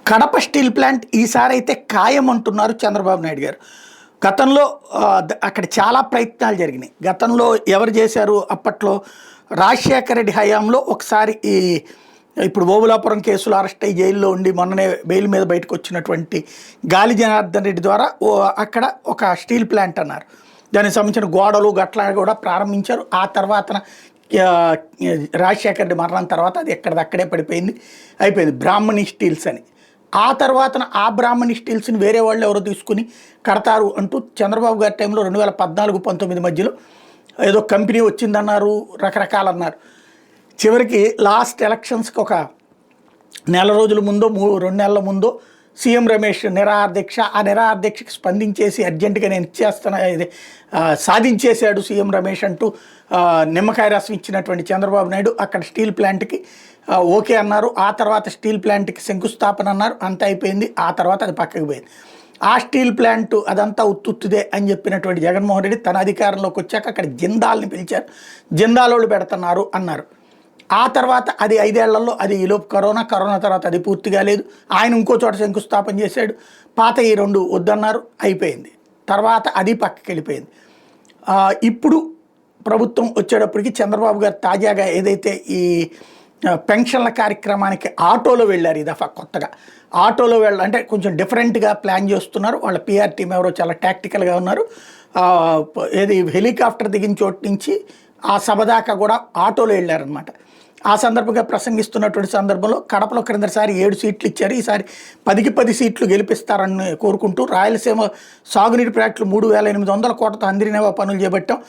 Kadapa steel plant ఈసారి అయితే ఖాయం అంటున్నారు చంద్రబాబు నాయుడు గారు. గతంలో అక్కడ చాలా ప్రయత్నాలు జరిగినాయి. గతంలో ఎవరు చేశారు? అప్పట్లో రాజశేఖర రెడ్డి హయాంలో ఒకసారి ఇప్పుడు ఓబులాపురం కేసులో అరెస్ట్ అయ్యి జైల్లో ఉండి మొన్ననే బెయిల్ మీద బయటకు వచ్చినటువంటి గాలి జనార్దన్ రెడ్డి ద్వారా అక్కడ ఒక స్టీల్ ప్లాంట్ అన్నారు. దానికి సంబంధించిన గోడలు గట్లా కూడా ప్రారంభించారు. ఆ తర్వాత రాజశేఖర రెడ్డి మరణం తర్వాత అది ఎక్కడిదక్కడే అయిపోయింది బ్రాహ్మణి స్టీల్స్ అని. ఆ తర్వాత ఆ బ్రాహ్మణి స్టీల్స్ని వేరే వాళ్ళు ఎవరో తీసుకుని కడతారు అంటూ చంద్రబాబు గారి టైంలో 2014-19 మధ్యలో ఏదో కంపెనీ వచ్చిందన్నారు, రకరకాలు అన్నారు. చివరికి లాస్ట్ ఎలక్షన్స్కి ఒక నెల రోజుల ముందో 2 నెలల ముందో సీఎం రమేష్ నిరాహారదీక్ష, ఆ నిరాహారదీక్షకి స్పందించేసి అర్జెంటుగా నేను ఇచ్చేస్తాను, ఇది సాధించేశాడు సీఎం రమేష్ అంటూ నిమ్మకాయ రసం ఇచ్చినటువంటి చంద్రబాబు నాయుడు అక్కడ స్టీల్ ప్లాంట్కి ఓకే అన్నారు. ఆ తర్వాత స్టీల్ ప్లాంట్కి శంకుస్థాపన అన్నారు, అంత అయిపోయింది. ఆ తర్వాత అది పక్కకి పోయింది. ఆ స్టీల్ ప్లాంట్ అదంతా ఉత్తుత్తుదే అని చెప్పినటువంటి జగన్మోహన్ రెడ్డి తన అధికారంలోకి వచ్చాక అక్కడ జిందాల్ని పిలిచారు, జిందాలోళ్ళు పెడుతున్నారు అన్నారు. ఆ తర్వాత అది 5 ఏళ్లలో అది ఈలోపు కరోనా తర్వాత అది పూర్తిగా లేదు. ఆయన ఇంకో చోట శంకుస్థాపన చేశాడు. పాత ఈ 2 వద్దన్నారు, అయిపోయింది. తర్వాత అది పక్కకి వెళ్ళిపోయింది. ఇప్పుడు ప్రభుత్వం వచ్చేటప్పటికి చంద్రబాబు గారు తాజాగా ఏదైతే ఈ పెన్షన్ల కార్యక్రమానికి ఆటోలో వెళ్ళారు. ఈ దఫా కొత్తగా ఆటోలో అంటే కొంచెం డిఫరెంట్గా ప్లాన్ చేస్తున్నారు. వాళ్ళ పిఆర్ టీం ఎవరో చాలా టాక్టికల్గా ఉన్నారు. ఏది హెలికాప్టర్ దిగిన చోటు నుంచి ఆ సభ దాకా కూడా ఆటోలో వెళ్ళారనమాట. ఆ సందర్భంగా ప్రసంగిస్తున్నటువంటి సందర్భంలో కడపలో క్రిందసారి 7 సీట్లు ఇచ్చారు, ఈసారి 10కి 10 సీట్లు గెలిపిస్తారని కోరుకుంటూ రాయలసీమ సాగునీటి ప్రాజెక్టులు 3,800 కోట్లతో అందరినేవో పనులు చేపట్టాం.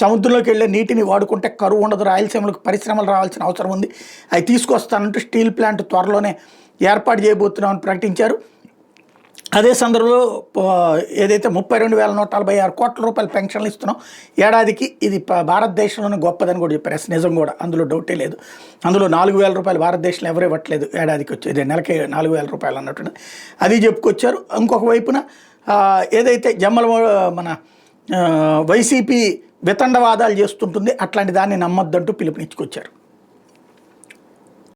సముద్రంలోకి వెళ్ళే నీటిని వాడుకుంటే కరువు ఉండదు, రాయలసీమలకు పరిశ్రమలు రావాల్సిన అవసరం ఉంది, అవి తీసుకొస్తానంటూ స్టీల్ ప్లాంట్ త్వరలోనే ఏర్పాటు చేయబోతున్నామని ప్రకటించారు. అదే సందర్భంలో ఏదైతే 32,146 కోట్ల రూపాయల పెన్షన్లు ఇస్తున్నాం ఏడాదికి, ఇది భారతదేశంలోనే గొప్పదని కూడా చెప్పారు. నిజం కూడా, అందులో డౌటే లేదు. అందులో 4,000 రూపాయలు భారతదేశంలో ఎవరు ఇవ్వట్లేదు ఏడాదికి, వచ్చేది నెలకి 4,000 రూపాయలు అన్నట్టు అది చెప్పుకొచ్చారు. ఇంకొక వైపున ఏదైతే మన వైసీపీ వితండవాదాలు చేస్తుంటుంది, అట్లాంటి దాన్ని నమ్మొద్దంటూ పిలుపునిచ్చుకొచ్చారు.